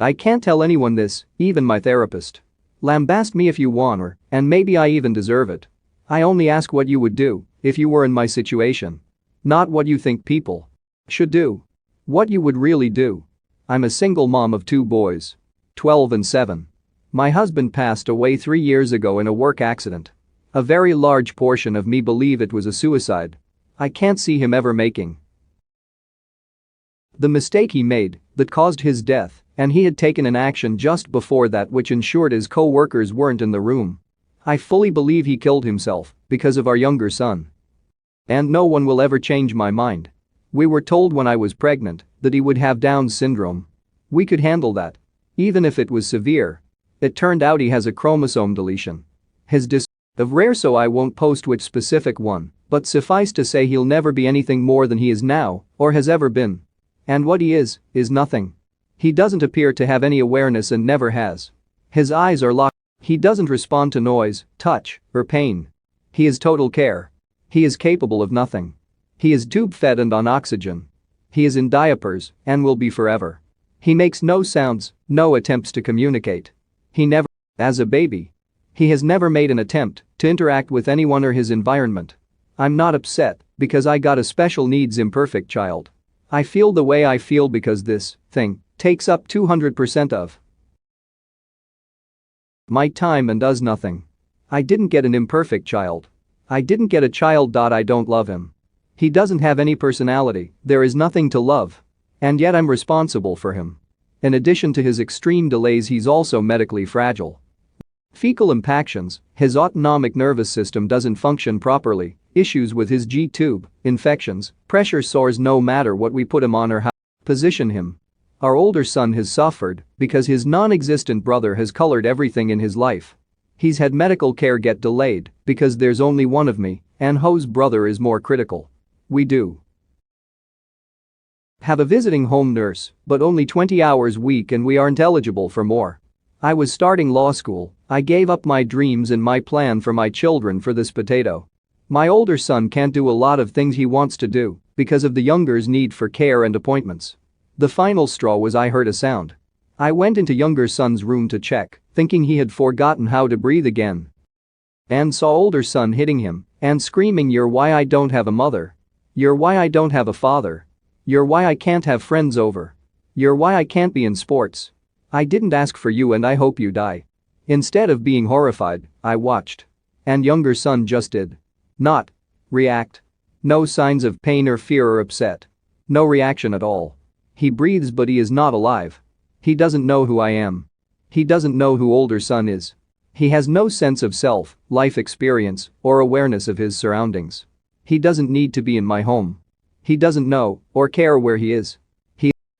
I can't tell anyone this, even my therapist. Lambast me if you want or, and maybe I even deserve it. I only ask what you would do if you were in my situation. Not what you think people should do. What you would really do. I'm a single mom of 2 boys. 12 and 7. My husband passed away 3 years ago in a work accident. A very large portion of me believe it was a suicide. I can't see him ever making the mistake he made that caused his death, and he had taken an action just before that which ensured his co-workers weren't in the room. I fully believe he killed himself because of our younger son. And no one will ever change my mind. We were told when I was pregnant that he would have Down syndrome. We could handle that. Even if it was severe. It turned out he has a chromosome deletion. His of rare, so I won't post which specific one, but suffice to say he'll never be anything more than he is now or has ever been. And what he is nothing. He doesn't appear to have any awareness and never has. His eyes are locked. He doesn't respond to noise, touch, or pain. He is total care. He is capable of nothing. He is tube-fed and on oxygen. He is in diapers and will be forever. He makes no sounds, no attempts to communicate. He never, as a baby. He has never made an attempt to interact with anyone or his environment. I'm not upset because I got a special needs imperfect child. I feel the way I feel because this thing takes up 200% of my time and does nothing. I didn't get an imperfect child. I didn't get a child. I don't love him. He doesn't have any personality, there is nothing to love. And yet I'm responsible for him. In addition to his extreme delays, he's also medically fragile. Fecal impactions, his autonomic nervous system doesn't function properly, issues with his G-tube, infections, pressure sores no matter what we put him on or how position him. Our older son has suffered because his non-existent brother has colored everything in his life. He's had medical care get delayed because there's only one of me, and Ho's brother is more critical. We do have a visiting home nurse, but only 20 hours a week and we aren't eligible for more. I was starting law school, I gave up my dreams and my plan for my children for this potato. My older son can't do a lot of things he wants to do because of the younger's need for care and appointments. The final straw was I heard a sound. I went into younger son's room to check, thinking he had forgotten how to breathe again. And saw older son hitting him and screaming, "You're why I don't have a mother. You're why I don't have a father. You're why I can't have friends over. You're why I can't be in sports. I didn't ask for you and I hope you die." Instead of being horrified, I watched. And younger son just did not react. No signs of pain or fear or upset. No reaction at all. He breathes but he is not alive. He doesn't know who I am. He doesn't know who older son is. He has no sense of self, life experience, or awareness of his surroundings. He doesn't need to be in my home. He doesn't know or care where he is.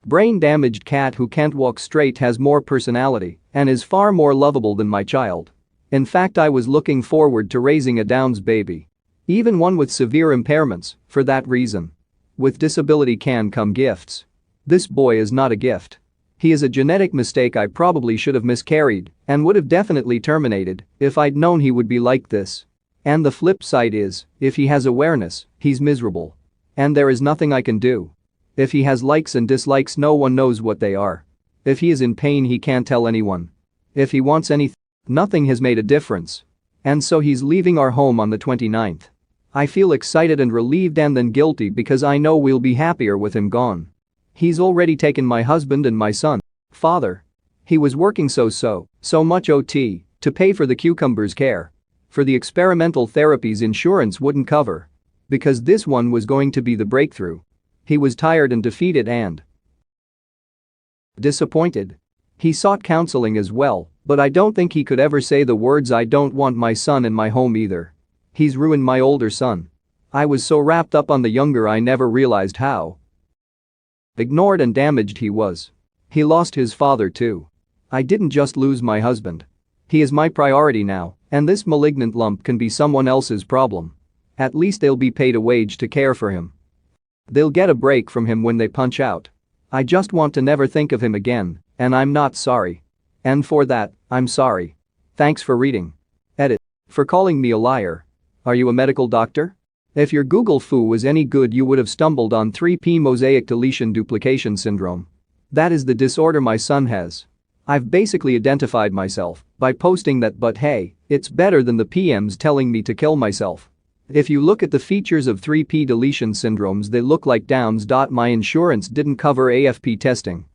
Brain-damaged cat who can't walk straight has more personality and is far more lovable than my child. In fact, I was looking forward to raising a Downs baby. Even one with severe impairments, for that reason. With disability can come gifts. This boy is not a gift. He is a genetic mistake I probably should have miscarried and would have definitely terminated if I'd known he would be like this. And the flip side is, if he has awareness, he's miserable. And there is nothing I can do. If he has likes and dislikes, no one knows what they are. If he is in pain, he can't tell anyone. If he wants anything, nothing has made a difference. And so he's leaving our home on the 29th. I feel excited and relieved and then guilty because I know we'll be happier with him gone. He's already taken my husband and my son. Father. He was working so much OT to pay for the cucumber's care. For the experimental therapies insurance wouldn't cover. Because this one was going to be the breakthrough. He was tired and defeated and disappointed. He sought counseling as well, but I don't think he could ever say the words "I don't want my son in my home" either. He's ruined my older son. I was so wrapped up on the younger I never realized how ignored and damaged he was. He lost his father too. I didn't just lose my husband. He is my priority now, and this malignant lump can be someone else's problem. At least they'll be paid a wage to care for him. They'll get a break from him when they punch out. I just want to never think of him again, and I'm not sorry. And for that, I'm sorry. Thanks for reading. Edit. For calling me a liar. Are you a medical doctor? If your Google foo was any good, you would have stumbled on 3p mosaic deletion duplication syndrome. That is the disorder my son has. I've basically identified myself by posting that, but hey, it's better than the PMs telling me to kill myself. If you look at the features of 3P deletion syndromes, they look like Downs. My insurance didn't cover AFP testing,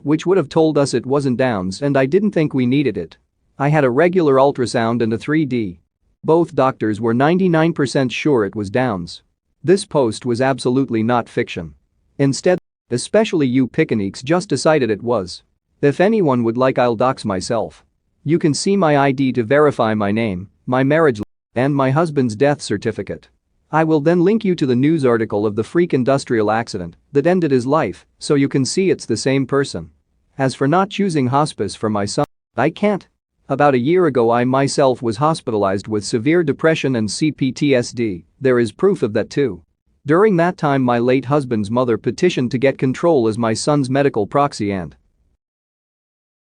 which would have told us it wasn't Downs, and I didn't think we needed it. I had a regular ultrasound and a 3D. Both doctors were 99% sure it was Downs. This post was absolutely not fiction. Instead, especially you picanics just decided it was. If anyone would like, I'll dox myself. You can see my ID to verify my name, my marriage and my husband's death certificate. I will then link you to the news article of the freak industrial accident that ended his life, so you can see it's the same person. As for not choosing hospice for my son, I can't. About a year ago I myself was hospitalized with severe depression and CPTSD, there is proof of that too. During that time my late husband's mother petitioned to get control as my son's medical proxy and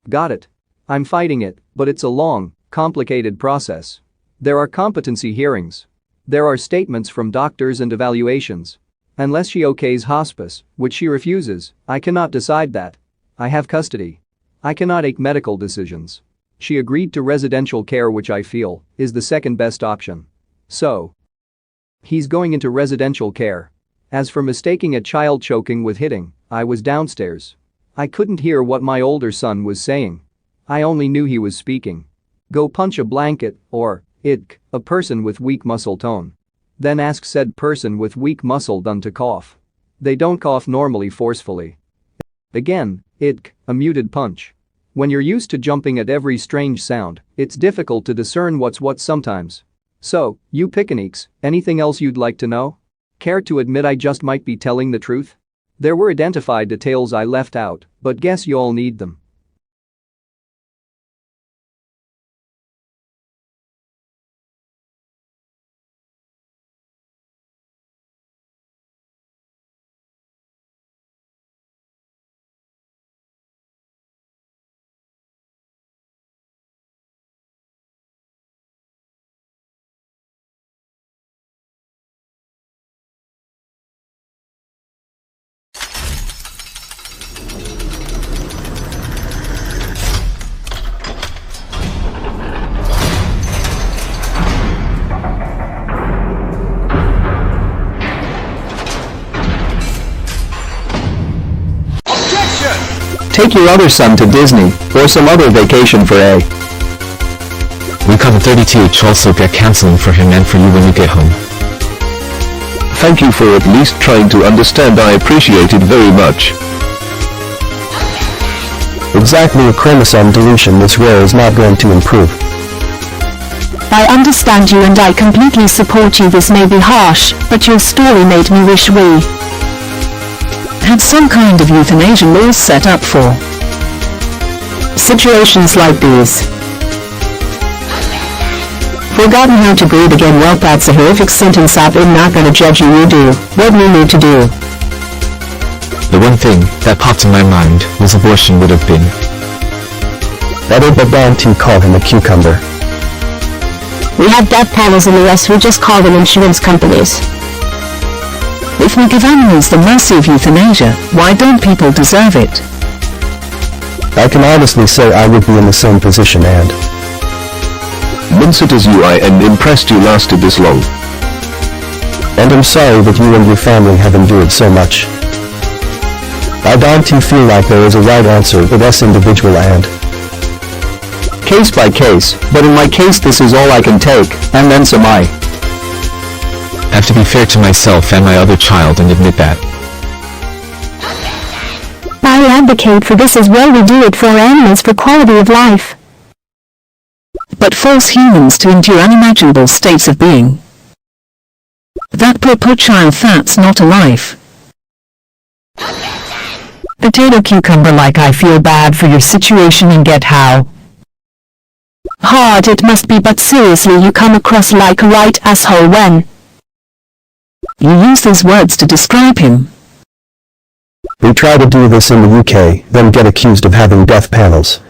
got it. I'm fighting it, but it's a long, complicated process. There are competency hearings. There are statements from doctors and evaluations. Unless she okays hospice, which she refuses, I cannot decide that. I have custody. I cannot make medical decisions. She agreed to residential care, which I feel is the second best option. So, he's going into residential care. As for mistaking a child choking with hitting, I was downstairs. I couldn't hear what my older son was saying. I only knew he was speaking. Go punch a blanket, or, a person with weak muscle tone. Then ask said person with weak muscle done to cough. They don't cough normally forcefully. Again, a muted punch. When you're used to jumping at every strange sound, it's difficult to discern what's what sometimes. So, you picanics, anything else you'd like to know? Care to admit I just might be telling the truth? There were identified details I left out, but guess you all need them. Take your other son to Disney, or some other vacation for A. We cover 30th also get counseling for him and for you when you get home. Thank you for at least trying to understand. I appreciate it very much. Exactly, a chromosome deletion this rare is not going to improve. I understand you and I completely support you. This may be harsh, but your story made me wish we had some kind of euthanasia laws set up for situations like these. Forgotten how to breathe again? Well, that's a horrific sentence. I'm not gonna judge you. You do what we need to do. The one thing that popped in my mind was abortion would have been better, but don't call him a cucumber. We have death panels in the US, we just call them insurance companies. If we give animals the mercy of euthanasia, why don't people deserve it? I can honestly say I would be in the same position, and Vincent, as you, I am impressed you lasted this long. And I'm sorry that you and your family have endured so much. I don't feel like there is a right answer for this individual, and Case by case, but in my case this is all I can take, and then some. I have to be fair to myself and my other child and admit that. I advocate for this as well. We do it for animals, for quality of life. But force humans to endure unimaginable states of being. That poor child, that's not a life. Potato cucumber, like I feel bad for your situation and get how hard it must be, but seriously, you come across like a right asshole when you use these words to describe him. We try to do this in the UK, then get accused of having death panels.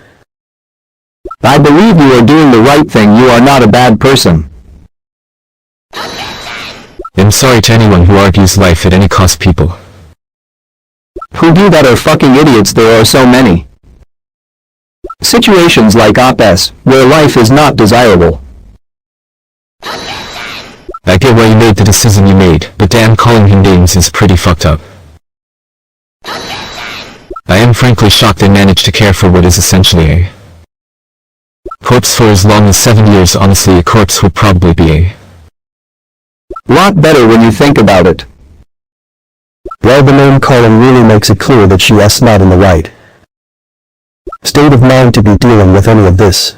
I believe you are doing the right thing. You are not a bad person. I'm sorry to anyone who argues life at any cost. People who do that are fucking idiots. There are so many. Situations like Op-S, where life is not desirable. I get why you made the decision you made, but damn, calling him names is pretty fucked up. I am frankly shocked they managed to care for what is essentially a corpse for as long as 7 years. Honestly, a corpse would probably be a lot better when you think about it. Well, the name calling really makes it clear that she is not in the right state of mind to be dealing with any of this.